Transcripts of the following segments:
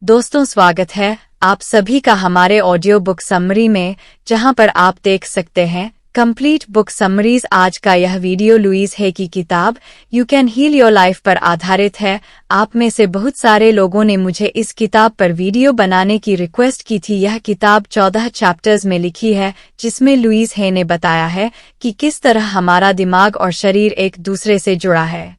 दोस्तों, स्वागत है आप सभी का हमारे ऑडियो बुक समरी में, जहां पर आप देख सकते हैं कंप्लीट बुक समरीज। आज का यह वीडियो लुईस है की किताब You Can Heal Your Life पर आधारित है। आप में से बहुत सारे लोगों ने मुझे इस किताब पर वीडियो बनाने की रिक्वेस्ट की थी। यह किताब 14 चैप्टर्स में लिखी है, जिसमें लुईस है ने बताया है कि किस तरह हमारा दिमाग और शरीर एक दूसरे से जुड़ा है,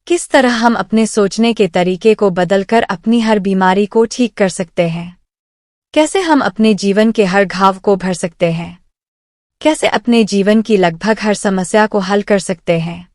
किस तरह हम अपने सोचने के तरीके को बदलकर अपनी हर बीमारी को ठीक कर सकते हैं, कैसे हम अपने जीवन के हर घाव को भर सकते हैं, कैसे अपने जीवन की लगभग हर समस्या को हल कर सकते हैं।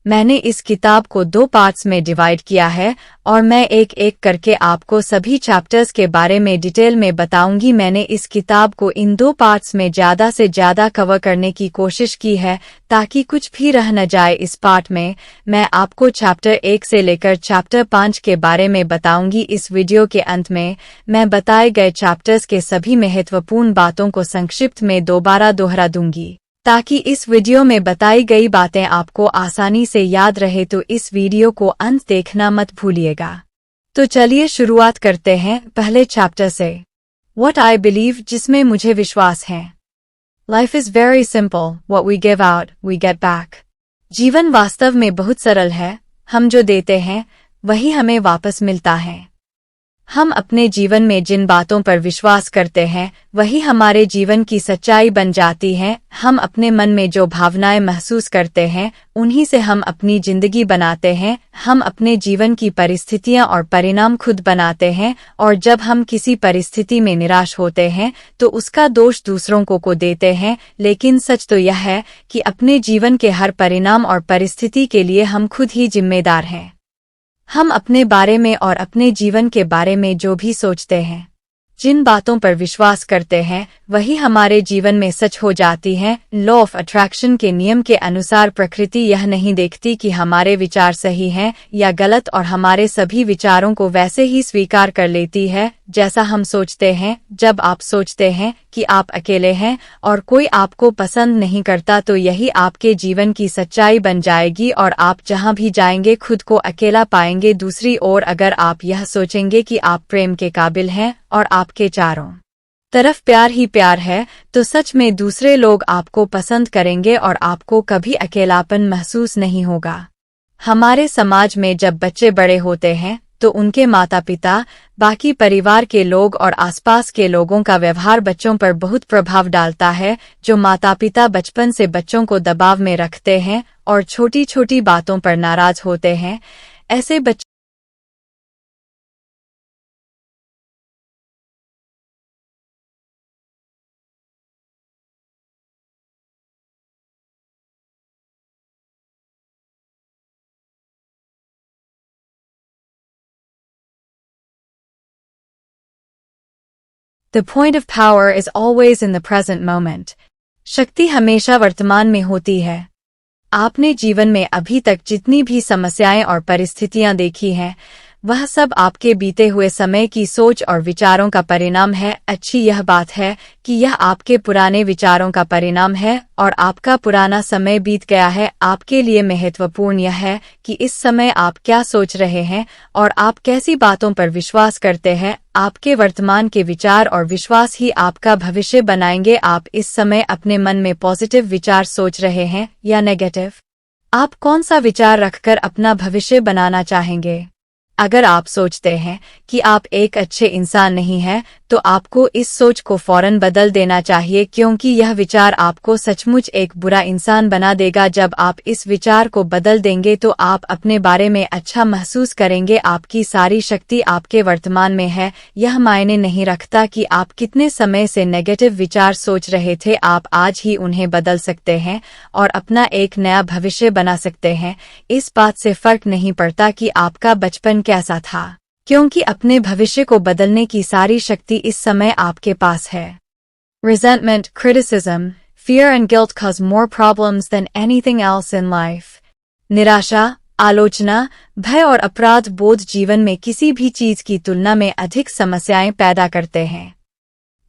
मैंने इस किताब को 2 पार्ट्स में डिवाइड किया है और मैं एक एक करके आपको सभी चैप्टर्स के बारे में डिटेल में बताऊंगी। मैंने इस किताब को इन 2 पार्ट्स में ज़्यादा से ज़्यादा कवर करने की कोशिश की है ताकि कुछ भी रह न जाए। इस पार्ट में मैं आपको चैप्टर 1 से लेकर चैप्टर 5 के बारे में बताऊंगी। इस वीडियो के अंत में मैं बताए गए चैप्टर्स के सभी महत्वपूर्ण बातों को संक्षिप्त में दोबारा दोहरा दूंगी ताकि इस वीडियो में बताई गई बातें आपको आसानी से याद रहे। तो इस वीडियो को अंत देखना मत भूलिएगा। तो चलिए शुरुआत करते हैं पहले चैप्टर से, व्हाट आई बिलीव, जिसमें मुझे विश्वास है। Life is very simple, what we give out we get back. जीवन वास्तव में बहुत सरल है, हम जो देते हैं वही हमें वापस मिलता है। हम अपने जीवन में जिन बातों पर विश्वास करते हैं वही हमारे जीवन की सच्चाई बन जाती हैं। हम अपने मन में जो भावनाएं महसूस करते हैं उन्हीं से हम अपनी जिंदगी बनाते हैं। हम अपने जीवन की परिस्थितियां और परिणाम खुद बनाते हैं और जब हम किसी परिस्थिति में निराश होते हैं तो उसका दोष दूसरों को देते हैं, लेकिन सच तो यह है कि अपने जीवन के हर परिणाम और परिस्थिति के लिए हम खुद ही जिम्मेदार हैं। हम अपने बारे में और अपने जीवन के बारे में जो भी सोचते हैं, जिन बातों पर विश्वास करते हैं वही हमारे जीवन में सच हो जाती हैं। लॉ ऑफ अट्रैक्शन के नियम के अनुसार प्रकृति यह नहीं देखती कि हमारे विचार सही हैं या गलत और हमारे सभी विचारों को वैसे ही स्वीकार कर लेती है जैसा हम सोचते हैं। जब आप सोचते हैं कि आप अकेले हैं और कोई आपको पसंद नहीं करता तो यही आपके जीवन की सच्चाई बन जाएगी और आप जहां भी जाएंगे खुद को अकेला पाएंगे। दूसरी ओर अगर आप यह सोचेंगे कि आप प्रेम के काबिल हैं और आपके चारों तरफ प्यार ही प्यार है, तो सच में दूसरे लोग आपको पसंद करेंगे और आपको कभी अकेलापन महसूस नहीं होगा। हमारे समाज में जब बच्चे बड़े होते हैं तो उनके माता पिता, बाकी परिवार के लोग और आसपास के लोगों का व्यवहार बच्चों पर बहुत प्रभाव डालता है। जो माता पिता बचपन से बच्चों को दबाव में रखते हैं और छोटी छोटी बातों पर नाराज होते हैं, ऐसे बच्चे The point of power is always in the present moment. शक्ति हमेशा वर्तमान में होती है। आपने जीवन में अभी तक जितनी भी समस्याएं और परिस्थितियां देखी हैं, वह सब आपके बीते हुए समय की सोच और विचारों का परिणाम है। अच्छी यह बात है कि यह आपके पुराने विचारों का परिणाम है और आपका पुराना समय बीत गया है। आपके लिए महत्वपूर्ण यह है कि इस समय आप क्या सोच रहे हैं और आप कैसी बातों पर विश्वास करते हैं। आपके वर्तमान के विचार और विश्वास ही आपका भविष्य बनाएंगे। आप इस समय अपने मन में पॉजिटिव विचार सोच रहे हैं या नेगेटिव? आप कौन सा विचार रखकर अपना भविष्य बनाना चाहेंगे? अगर आप सोचते हैं कि आप एक अच्छे इंसान नहीं हैं, तो आपको इस सोच को फौरन बदल देना चाहिए, क्योंकि यह विचार आपको सचमुच एक बुरा इंसान बना देगा। जब आप इस विचार को बदल देंगे तो आप अपने बारे में अच्छा महसूस करेंगे। आपकी सारी शक्ति आपके वर्तमान में है। यह मायने नहीं रखता कि आप कितने समय से नेगेटिव विचार सोच रहे थे, आप आज ही उन्हें बदल सकते हैं और अपना एक नया भविष्य बना सकते हैं। इस बात से फर्क नहीं पड़ता कि आपका बचपन कैसा था, क्योंकि अपने भविष्य को बदलने की सारी शक्ति इस समय आपके पास है। Resentment, criticism, fear and guilt cause more problems than anything else in life. निराशा, आलोचना, भय और अपराध बोध जीवन में किसी भी चीज की तुलना में अधिक समस्याएं पैदा करते हैं।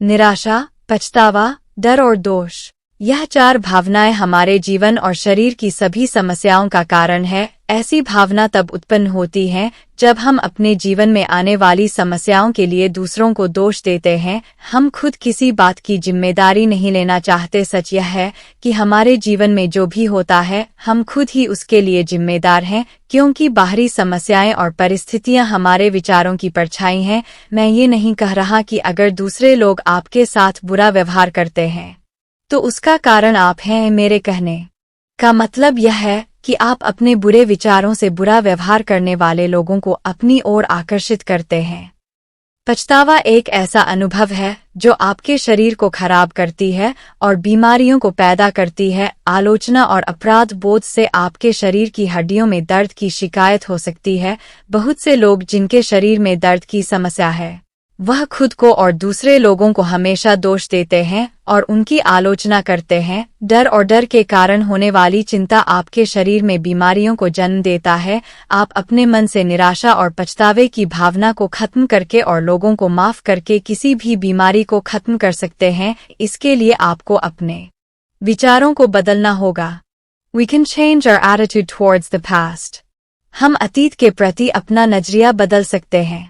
निराशा, पछतावा, डर और दोष यह 4 भावनाएं हमारे जीवन और शरीर की सभी समस्याओं का कारण है। ऐसी भावना तब उत्पन्न होती हैं जब हम अपने जीवन में आने वाली समस्याओं के लिए दूसरों को दोष देते हैं। हम खुद किसी बात की जिम्मेदारी नहीं लेना चाहते। सच यह है कि हमारे जीवन में जो भी होता है हम खुद ही उसके लिए जिम्मेदार हैं, क्योंकि बाहरी समस्याएं और परिस्थितियां हमारे विचारों की परछाई हैं। मैं ये नहीं कह रहा कि अगर दूसरे लोग आपके साथ बुरा व्यवहार करते हैं तो उसका कारण आप हैं। मेरे कहने का मतलब यह है कि आप अपने बुरे विचारों से बुरा व्यवहार करने वाले लोगों को अपनी ओर आकर्षित करते हैं। पछतावा एक ऐसा अनुभव है जो आपके शरीर को खराब करती है और बीमारियों को पैदा करती है। आलोचना और अपराध बोध से आपके शरीर की हड्डियों में दर्द की शिकायत हो सकती है। बहुत से लोग जिनके शरीर में दर्द की समस्या है वह खुद को और दूसरे लोगों को हमेशा दोष देते हैं और उनकी आलोचना करते हैं। डर और डर के कारण होने वाली चिंता आपके शरीर में बीमारियों को जन्म देता है। आप अपने मन से निराशा और पछतावे की भावना को खत्म करके और लोगों को माफ करके किसी भी बीमारी को खत्म कर सकते हैं। इसके लिए आपको अपने विचारों को बदलना होगा। We can change our attitude towards the past. हम अतीत के प्रति अपना नजरिया बदल सकते हैं।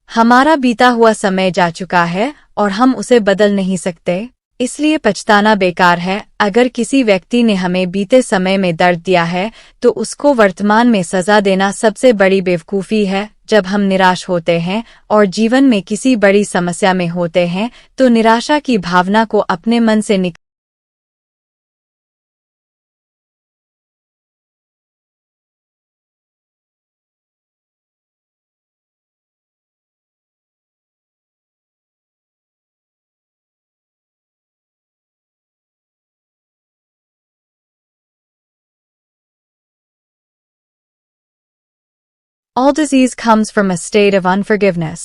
हमारा बीता हुआ समय जा चुका है और हम उसे बदल नहीं सकते, इसलिए पछताना बेकार है। अगर किसी व्यक्ति ने हमें बीते समय में दर्द दिया है तो उसको वर्तमान में सजा देना सबसे बड़ी बेवकूफ़ी है। जब हम निराश होते हैं और जीवन में किसी बड़ी समस्या में होते हैं तो निराशा की भावना को अपने मन से निकाल All disease comes from a state of unforgiveness.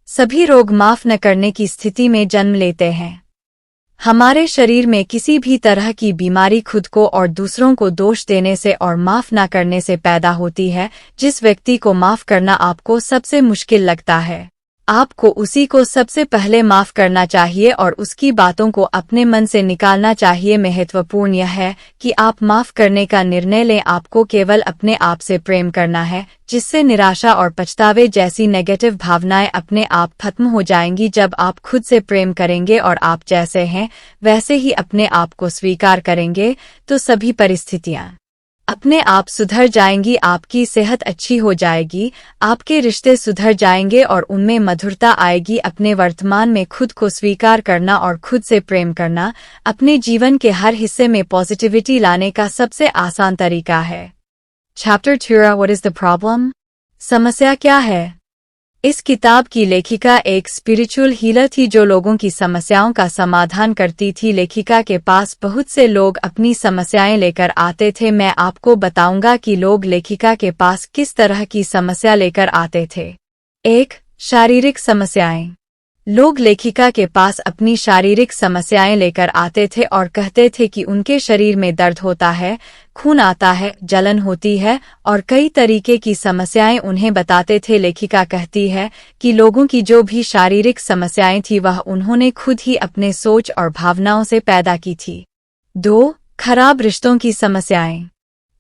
सभी रोग माफ न करने की स्थिति में जन्म लेते हैं। हमारे शरीर में किसी भी तरह की बीमारी खुद को और दूसरों को दोष देने से और माफ न करने से पैदा होती है। जिस व्यक्ति को माफ करना आपको सबसे मुश्किल लगता है, आपको उसी को सबसे पहले माफ करना चाहिए और उसकी बातों को अपने मन से निकालना चाहिए। महत्वपूर्ण यह है कि आप माफ करने का निर्णय लें। आपको केवल अपने आप से प्रेम करना है, जिससे निराशा और पछतावे जैसी नेगेटिव भावनाएं अपने आप खत्म हो जाएंगी। जब आप खुद से प्रेम करेंगे और आप जैसे हैं वैसे ही अपने आप को स्वीकार करेंगे तो सभी परिस्थितियां अपने आप सुधर जाएंगी। आपकी सेहत अच्छी हो जाएगी, आपके रिश्ते सुधर जाएंगे और उनमें मधुरता आएगी। अपने वर्तमान में खुद को स्वीकार करना और खुद से प्रेम करना अपने जीवन के हर हिस्से में पॉजिटिविटी लाने का सबसे आसान तरीका है। Chapter 2 What is the problem? समस्या क्या है? इस किताब की लेखिका एक स्पिरिचुअल हीलर थी जो लोगों की समस्याओं का समाधान करती थी। लेखिका के पास बहुत से लोग अपनी समस्याएं लेकर आते थे। मैं आपको बताऊंगा कि लोग लेखिका के पास किस तरह की समस्या लेकर आते थे। 1. शारीरिक समस्याएं। लोग लेखिका के पास अपनी शारीरिक समस्याएं लेकर आते थे और कहते थे कि उनके शरीर में दर्द होता है, खून आता है, जलन होती है और कई तरीके की समस्याएं उन्हें बताते थे। लेखिका कहती है कि लोगों की जो भी शारीरिक समस्याएं थी वह उन्होंने खुद ही अपने सोच और भावनाओं से पैदा की थी। 2. खराब रिश्तों की समस्याएं।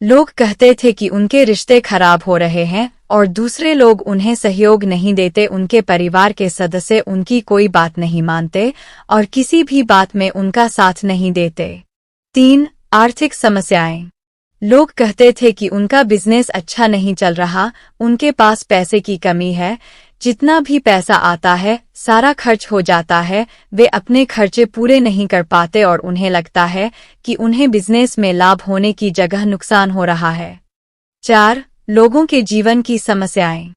लोग कहते थे कि उनके रिश्ते खराब हो रहे हैं और दूसरे लोग उन्हें सहयोग नहीं देते। उनके परिवार के सदस्य उनकी कोई बात नहीं मानते और किसी भी बात में उनका साथ नहीं देते। 3. आर्थिक समस्याएं। लोग कहते थे कि उनका बिजनेस अच्छा नहीं चल रहा, उनके पास पैसे की कमी है, जितना भी पैसा आता है सारा खर्च हो जाता है, वे अपने खर्चे पूरे नहीं कर पाते और उन्हें लगता है कि उन्हें बिजनेस में लाभ होने की जगह नुकसान हो रहा है। 4. लोगों के जीवन की समस्याएं।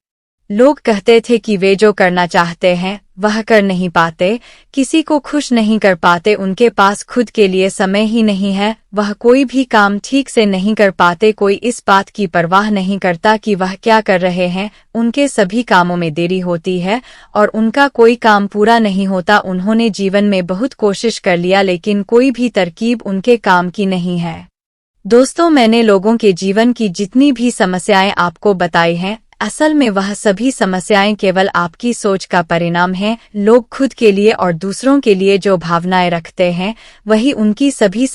लोग कहते थे कि वे जो करना चाहते हैं वह कर नहीं पाते, किसी को खुश नहीं कर पाते, उनके पास खुद के लिए समय ही नहीं है, वह कोई भी काम ठीक से नहीं कर पाते, कोई इस बात की परवाह नहीं करता कि वह क्या कर रहे हैं, उनके सभी कामों में देरी होती है और उनका कोई काम पूरा नहीं होता। उन्होंने जीवन में बहुत कोशिश कर लिया लेकिन कोई भी तरकीब उनके काम की नहीं है। दोस्तों, मैंने लोगों के जीवन की जितनी भी समस्याएं आपको बताई हैं, असल में वह सभी समस्याएं केवल आपकी सोच का परिणाम हैं। लोग खुद के लिए और दूसरों के लिए जो भावनाएं रखते हैं, वही उनकी सभी